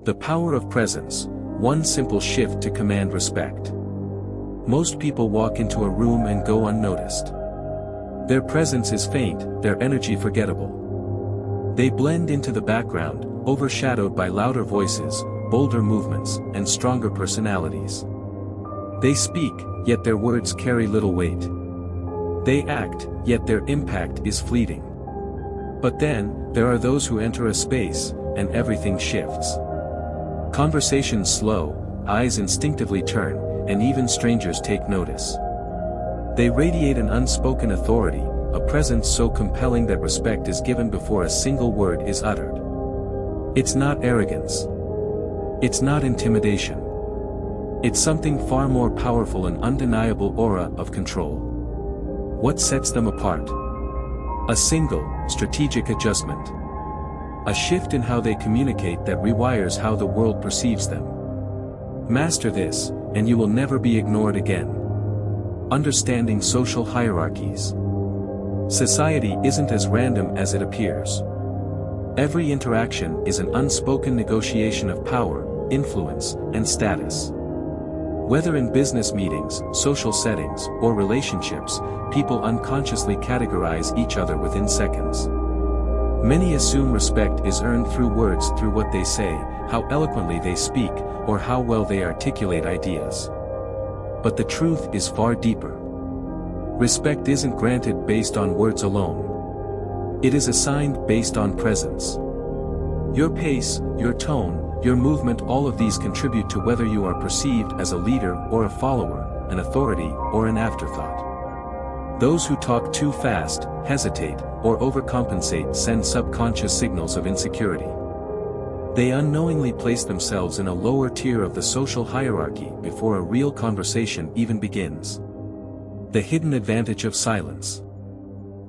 The power of presence, one simple shift to command respect. Most people walk into a room and go unnoticed. Their presence is faint, their energy forgettable. They blend into the background, overshadowed by louder voices, bolder movements, and stronger personalities. They speak, yet their words carry little weight. They act, yet their impact is fleeting. But then, there are those who enter a space, and everything shifts. Conversations slow, eyes instinctively turn, and even strangers take notice. They radiate an unspoken authority, a presence so compelling that respect is given before a single word is uttered. It's not arrogance. It's not intimidation. It's something far more powerful, an undeniable aura of control. What sets them apart? A single, strategic adjustment. A shift in how they communicate that rewires how the world perceives them. Master this, and you will never be ignored again. Understanding social hierarchies. Society isn't as random as it appears. Every interaction is an unspoken negotiation of power, influence, and status. Whether in business meetings, social settings, or relationships, people unconsciously categorize each other within seconds. Many assume respect is earned through words, through what they say, how eloquently they speak, or how well they articulate ideas. But the truth is far deeper. Respect isn't granted based on words alone. It is assigned based on presence. Your pace, your tone, your movement, all of these contribute to whether you are perceived as a leader or a follower, an authority or an afterthought. Those who talk too fast, hesitate, or overcompensate send subconscious signals of insecurity. They unknowingly place themselves in a lower tier of the social hierarchy before a real conversation even begins. The hidden advantage of silence.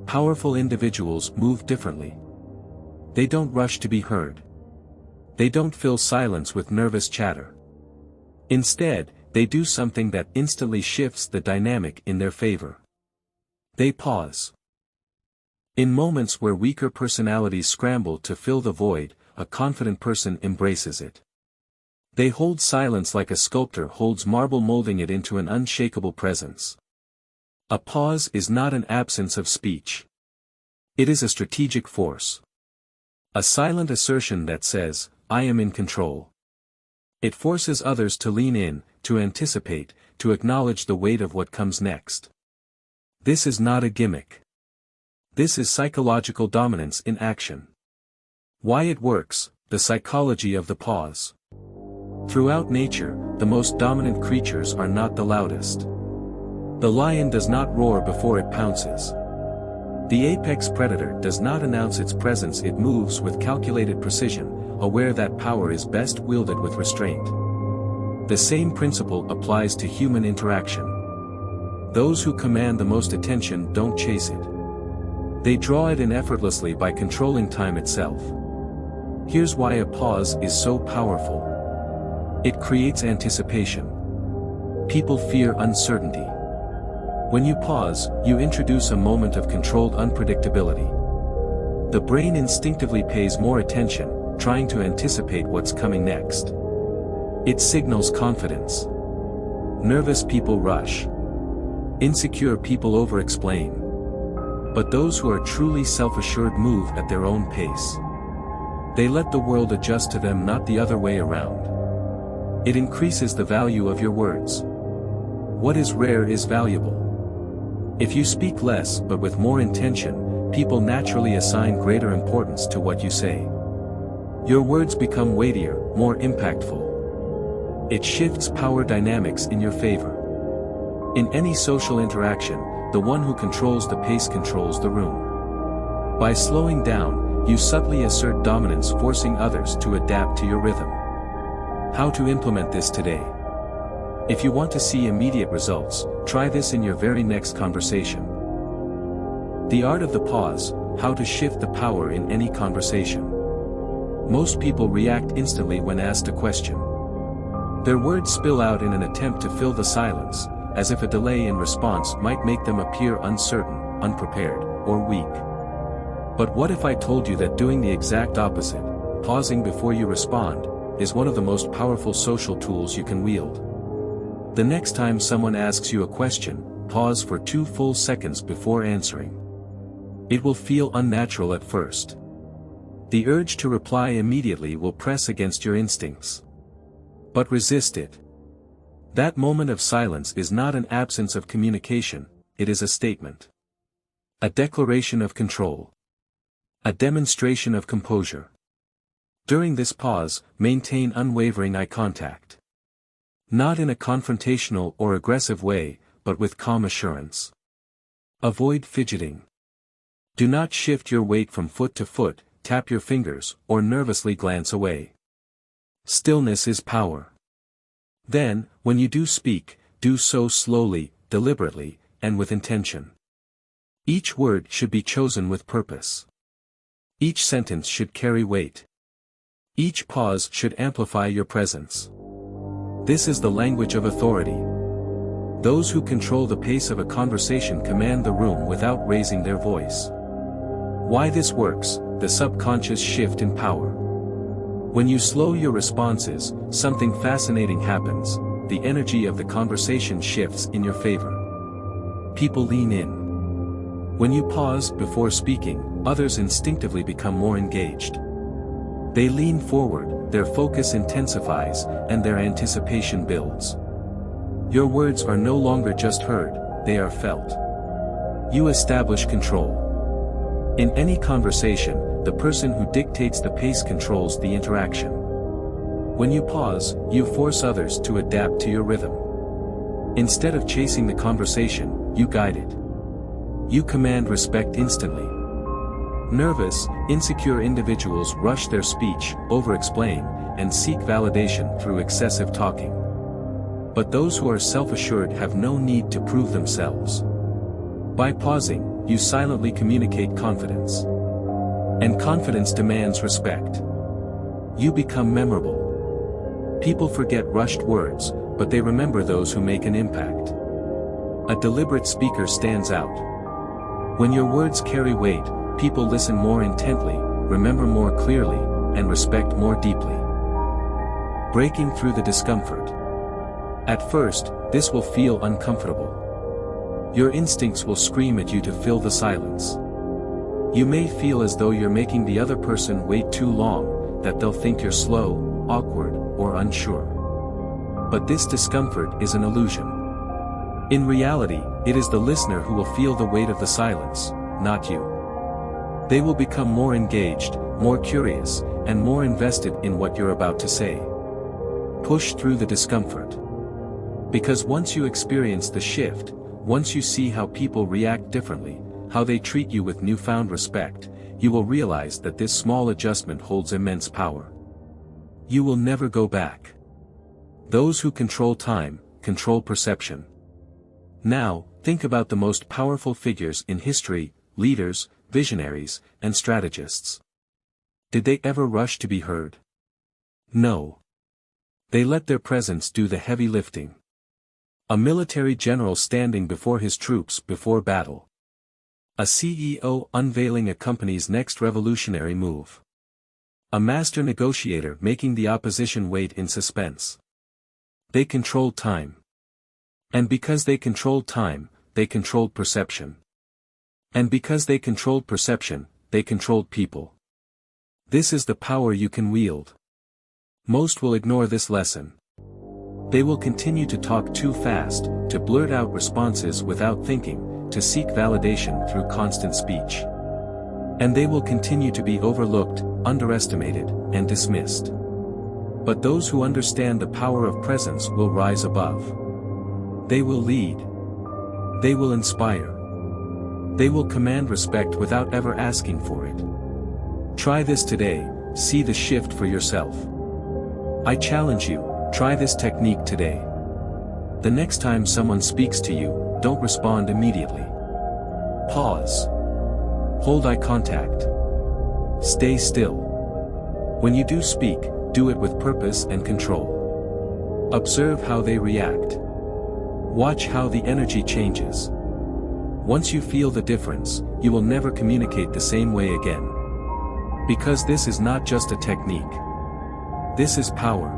Powerful individuals move differently. They don't rush to be heard. They don't fill silence with nervous chatter. Instead, they do something that instantly shifts the dynamic in their favor. They pause. In moments where weaker personalities scramble to fill the void, a confident person embraces it. They hold silence like a sculptor holds marble, molding it into an unshakable presence. A pause is not an absence of speech. It is a strategic force. A silent assertion that says, "I am in control." It forces others to lean in, to anticipate, to acknowledge the weight of what comes next. This is not a gimmick. This is psychological dominance in action. Why it works, the psychology of the pause. Throughout nature, the most dominant creatures are not the loudest. The lion does not roar before it pounces. The apex predator does not announce its presence, it moves with calculated precision, aware that power is best wielded with restraint. The same principle applies to human interaction. Those who command the most attention don't chase it. They draw it in effortlessly by controlling time itself. Here's why a pause is so powerful. It creates anticipation. People fear uncertainty. When you pause, you introduce a moment of controlled unpredictability. The brain instinctively pays more attention, trying to anticipate what's coming next. It signals confidence. Nervous people rush. Insecure people over-explain. But those who are truly self-assured move at their own pace. They let the world adjust to them, not the other way around. It increases the value of your words. What is rare is valuable. If you speak less but with more intention, people naturally assign greater importance to what you say. Your words become weightier, more impactful. It shifts power dynamics in your favor. In any social interaction, the one who controls the pace controls the room. By slowing down, you subtly assert dominance, forcing others to adapt to your rhythm. How to implement this today? If you want to see immediate results, try this in your very next conversation. The art of the pause, how to shift the power in any conversation. Most people react instantly when asked a question. Their words spill out in an attempt to fill the silence, as if a delay in response might make them appear uncertain, unprepared, or weak. But what if I told you that doing the exact opposite, pausing before you respond, is one of the most powerful social tools you can wield. The next time someone asks you a question, pause for 2 full seconds before answering. It will feel unnatural at first. The urge to reply immediately will press against your instincts. But resist it. That moment of silence is not an absence of communication, it is a statement. A declaration of control. A demonstration of composure. During this pause, maintain unwavering eye contact. Not in a confrontational or aggressive way, but with calm assurance. Avoid fidgeting. Do not shift your weight from foot to foot, tap your fingers, or nervously glance away. Stillness is power. Then, when you do speak, do so slowly, deliberately, and with intention. Each word should be chosen with purpose. Each sentence should carry weight. Each pause should amplify your presence. This is the language of authority. Those who control the pace of a conversation command the room without raising their voice. Why this works: the subconscious shift in power. When you slow your responses, something fascinating happens. The energy of the conversation shifts in your favor. People lean in. When you pause before speaking, others instinctively become more engaged. They lean forward, their focus intensifies, and their anticipation builds. Your words are no longer just heard, they are felt. You establish control. In any conversation, the person who dictates the pace controls the interaction. When you pause, you force others to adapt to your rhythm. Instead of chasing the conversation, you guide it. You command respect instantly. Nervous, insecure individuals rush their speech, over-explain, and seek validation through excessive talking. But those who are self-assured have no need to prove themselves. By pausing, you silently communicate confidence. And confidence demands respect. You become memorable. People forget rushed words, but they remember those who make an impact. A deliberate speaker stands out. When your words carry weight, people listen more intently, remember more clearly, and respect more deeply. Breaking through the discomfort. At first, this will feel uncomfortable. Your instincts will scream at you to fill the silence. You may feel as though you're making the other person wait too long, that they'll think you're slow, awkward, or unsure. But this discomfort is an illusion. In reality, it is the listener who will feel the weight of the silence, not you. They will become more engaged, more curious, and more invested in what you're about to say. Push through the discomfort. Because once you experience the shift, once you see how people react differently, how they treat you with newfound respect, you will realize that this small adjustment holds immense power. You will never go back. Those who control time, control perception. Now, think about the most powerful figures in history, leaders, visionaries, and strategists. Did they ever rush to be heard? No. They let their presence do the heavy lifting. A military general standing before his troops before battle. A CEO unveiling a company's next revolutionary move. A master negotiator making the opposition wait in suspense. They controlled time. And because they controlled time, they controlled perception. And because they controlled perception, they controlled people. This is the power you can wield. Most will ignore this lesson. They will continue to talk too fast, to blurt out responses without thinking, to seek validation through constant speech. And they will continue to be overlooked, underestimated, and dismissed. But those who understand the power of presence will rise above. They will lead. They will inspire. They will command respect without ever asking for it. Try this today, see the shift for yourself. I challenge you, try this technique today. The next time someone speaks to you, don't respond immediately. Pause. Hold eye contact. Stay still. When you do speak, do it with purpose and control. Observe how they react. Watch how the energy changes. Once you feel the difference, you will never communicate the same way again. Because this is not just a technique. This is power.